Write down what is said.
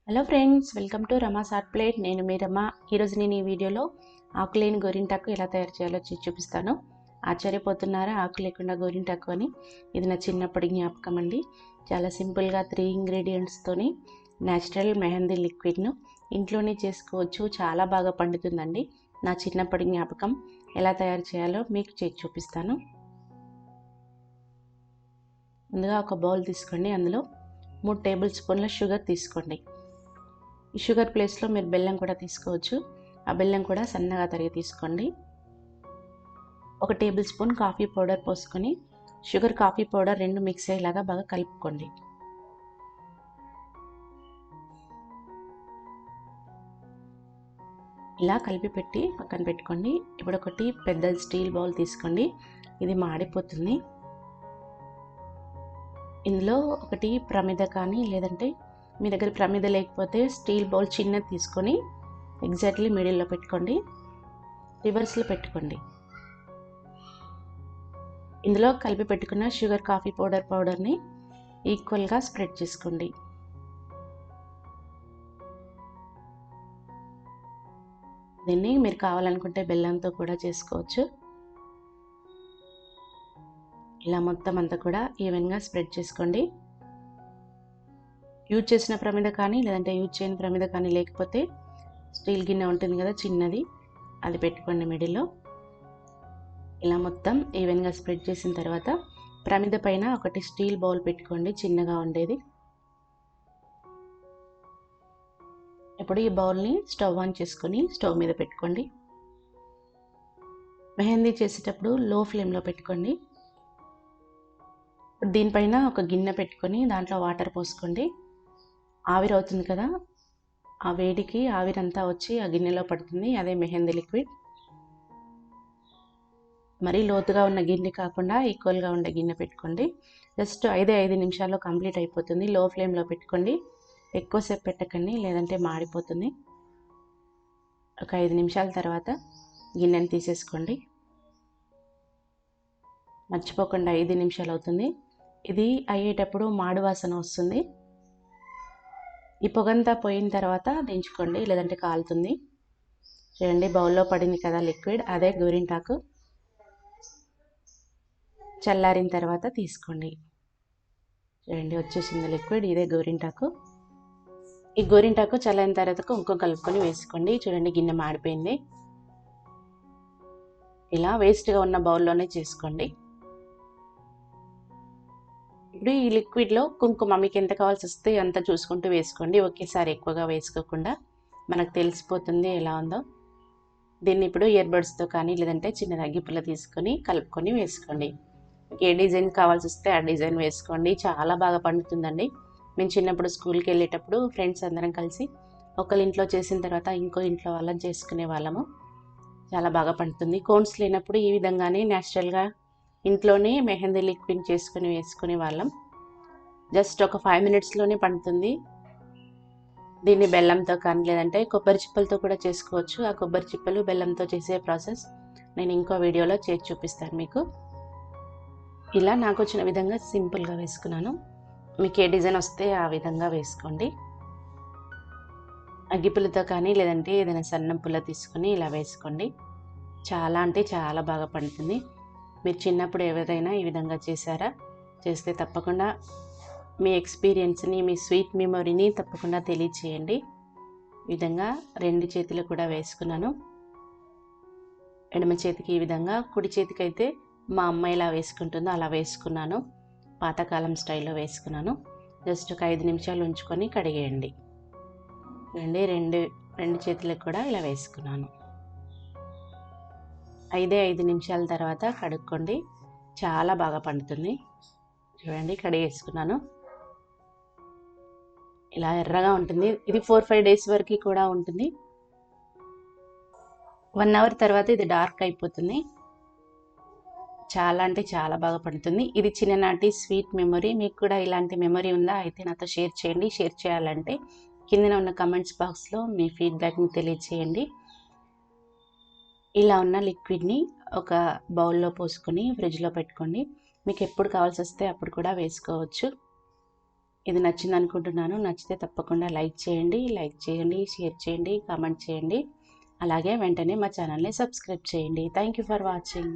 Hello friends, welcome to Rama's art plate. నేను మీ రమ. ఈరోజు నేను ఈ వీడియోలో ఆకు లేని గోరింటాకు ఎలా తయారు చేయాలో చూపిస్తాను. ఆశ్చర్యపోతున్నారా, ఆకు లేకుండా గోరింటాకు అని? ఇది నా చిన్నప్పటి జ్ఞాపకం అండి. చాలా సింపుల్గా 3 ఇంగ్రీడియంట్స్తోని న్యాచురల్ మెహందీ లిక్విడ్ను ఇంట్లోనే చేసుకోవచ్చు. చాలా బాగా పండుతుందండి. నా చిన్నప్పటి జ్ఞాపకం. ఎలా తయారు చేయాలో మీకు చేసి చూపిస్తాను. ముందుగా ఒక బౌల్ తీసుకోండి. అందులో 3 టేబుల్ స్పూన్ల షుగర్ తీసుకోండి. ఈ షుగర్ ప్లేస్లో మీరు బెల్లం కూడా తీసుకోవచ్చు. ఆ బెల్లం కూడా సన్నగా తరిగి తీసుకోండి. 1 టేబుల్ స్పూన్ కాఫీ పౌడర్ పోసుకొని షుగర్ కాఫీ పౌడర్ 2 మిక్స్ అయ్యేలాగా బాగా కలుపుకోండి. ఇలా కలిపి పెట్టి పక్కన పెట్టుకోండి. ఇప్పుడు ఒకటి పెద్ద స్టీల్ బౌల్ తీసుకోండి. ఇది మాడిపోతుంది. ఇందులో ఒకటి ప్రమిద కానీ, లేదంటే మీ దగ్గర ప్రమిద లేకపోతే స్టీల్ బౌల్ చిన్నది తీసుకొని ఎగ్జాక్ట్లీ మిడిల్లో పెట్టుకోండి. రివర్స్లో పెట్టుకోండి. ఇందులో కలిపి పెట్టుకున్న షుగర్ కాఫీ పౌడర్ని ఈక్వల్గా స్ప్రెడ్ చేసుకోండి. దీన్ని మీరు కావాలనుకుంటే బెల్లంతో కూడా చేసుకోవచ్చు. ఇలా మొత్తం అంతా కూడా ఈవెన్గా స్ప్రెడ్ చేసుకోండి. యూజ్ చేసిన ప్రమిద కానీ, లేదంటే యూజ్ చేయని ప్రమిద కానీ, లేకపోతే స్టీల్ గిన్నె ఉంటుంది కదా చిన్నది, అది పెట్టుకోండి మిడిల్లో. ఇలా మొత్తం ఈవెన్గా స్ప్రెడ్ చేసిన తర్వాత ప్రమిద పైన ఒకటి స్టీల్ బౌల్ పెట్టుకోండి, చిన్నగా ఉండేది. ఇప్పుడు ఈ బౌల్ని స్టవ్ ఆన్ చేసుకొని స్టవ్ మీద పెట్టుకోండి. మెహందీ చేసేటప్పుడు లో ఫ్లేమ్లో పెట్టుకోండి. దీనిపైన ఒక గిన్నె పెట్టుకొని దాంట్లో వాటర్ పోసుకోండి. ఆవిరి అవుతుంది కదా, ఆ వేడికి ఆవిరంతా వచ్చి ఆ గిన్నెలో పడుతుంది. అదే మెహందీ లిక్విడ్. మరీ లోతుగా ఉన్న గిన్నె కాకుండా ఈక్వల్గా ఉండే గిన్నె పెట్టుకోండి. జస్ట్ 5 నిమిషాల్లో కంప్లీట్ అయిపోతుంది. లో ఫ్లేమ్లో పెట్టుకోండి. ఎక్కువసేపు పెట్టకండి, లేదంటే మాడిపోతుంది. ఒక 5 నిమిషాల తర్వాత గిన్నెని తీసేసుకోండి. మర్చిపోకుండా 5 నిమిషాలు అవుతుంది. ఇది అయ్యేటప్పుడు మాడు వాసన వస్తుంది. ఈ పొగంతా పోయిన తర్వాత దించుకోండి, లేదంటే కాలుతుంది. చూడండి, బౌల్లో పడింది కదా లిక్విడ్, అదే గోరింటాకు. చల్లారిన తర్వాత తీసుకోండి. చూడండి, వచ్చేసింది లిక్విడ్, ఇదే గోరింటాకు. ఈ గోరింటాకు చల్లారిన తర్వాత కుంకుమ కలుపుకొని వేసుకోండి. చూడండి, గిన్నె మాడిపోయింది. ఇలా వేస్ట్గా ఉన్న బౌల్లోనే చేసుకోండి. ఇప్పుడు ఈ లిక్విడ్లో కుంకుమ మీకు ఎంత కావాల్సి వస్తే అంత చూసుకుంటూ వేసుకోండి. ఒకేసారి ఎక్కువగా వేసుకోకుండా, మనకు తెలిసిపోతుంది ఎలా ఉందో. దీన్ని ఇప్పుడు ఇయర్బడ్స్తో కానీ, లేదంటే చిన్న అగ్గిపుల్ల తీసుకొని కలుపుకొని వేసుకోండి. ఏ డిజైన్ కావాల్సి వస్తే ఆ డిజైన్ వేసుకోండి. చాలా బాగా పండుతుందండి. మేము చిన్నప్పుడు స్కూల్కి వెళ్ళేటప్పుడు ఫ్రెండ్స్ అందరం కలిసి ఒకళ్ళ ఇంట్లో చేసిన తర్వాత ఇంకో ఇంట్లో వాళ్ళని చేసుకునే వాళ్ళము. చాలా బాగా పండుతుంది. కోన్స్ లేనప్పుడు ఈ విధంగానే న్యాచురల్గా ఇంట్లోనే మెహందీ లిక్విడ్ చేసుకుని వేసుకునే వాళ్ళం. జస్ట్ ఒక 5 మినిట్స్లోనే పండుతుంది. దీన్ని బెల్లంతో కానీ, లేదంటే కొబ్బరి చిప్పలతో కూడా చేసుకోవచ్చు. ఆ కొబ్బరి చిప్పలు బెల్లంతో చేసే ప్రాసెస్ నేను ఇంకో వీడియోలో చేసి చూపిస్తాను మీకు. ఇలా నాకు వచ్చిన విధంగా సింపుల్గా వేసుకున్నాను. మీకు ఏ డిజైన్ వస్తే ఆ విధంగా వేసుకోండి. అగ్గిపుల్లతో కానీ, లేదంటే ఏదైనా సన్న పుల్ల తీసుకొని ఇలా వేసుకోండి. చాలా అంటే చాలా బాగా పండుతుంది. మీరు చిన్నప్పుడు ఎవరైనా ఈ విధంగా చేశారా? చేస్తే తప్పకుండా మీ ఎక్స్పీరియన్స్ని, మీ స్వీట్ మెమొరీని తప్పకుండా తెలియచేయండి. ఈ విధంగా 2 చేతులు కూడా వేసుకున్నాను. ఎడమ చేతికి ఈ విధంగా, కుడి చేతికి అయితే మా అమ్మ ఎలా వేసుకుంటుందో అలా వేసుకున్నాను. పాతకాలం స్టైల్లో వేసుకున్నాను. జస్ట్ ఒక 5 నిమిషాలు ఉంచుకొని కడిగేయండి. రెండు చేతులకు కూడా ఇలా వేసుకున్నాను. 5 నిమిషాల తర్వాత కడుక్కోండి. చాలా బాగా పండుతుంది. చూడండి, కడిగేసుకున్నాను. ఇలా ఎర్రగా ఉంటుంది. ఇది 4-5 డేస్ వరకు కూడా ఉంటుంది. 1 అవర్ తర్వాత ఇది డార్క్ అయిపోతుంది. చాలా అంటే చాలా బాగా పండుతుంది. ఇది చిన్ననాటి స్వీట్ మెమొరీ. మీకు కూడా ఇలాంటి మెమొరీ ఉందా? అయితే నాతో షేర్ చేయండి. షేర్ చేయాలంటే కిందన ఉన్న కమెంట్స్ బాక్స్లో మీ ఫీడ్బ్యాక్ని తెలియచేయండి. ఇలా ఉన్న లిక్విడ్ని ఒక బౌల్లో పోసుకొని ఫ్రిడ్జ్లో పెట్టుకోండి. మీకు ఎప్పుడు కావాల్సి వస్తే అప్పుడు కూడా వేసుకోవచ్చు. ఇది నచ్చింది అనుకుంటున్నాను. నచ్చితే తప్పకుండా లైక్ చేయండి, షేర్ చేయండి, కామెంట్ చేయండి. అలాగే వెంటనే మా ఛానల్ని సబ్స్క్రైబ్ చేయండి. Thank you for watching.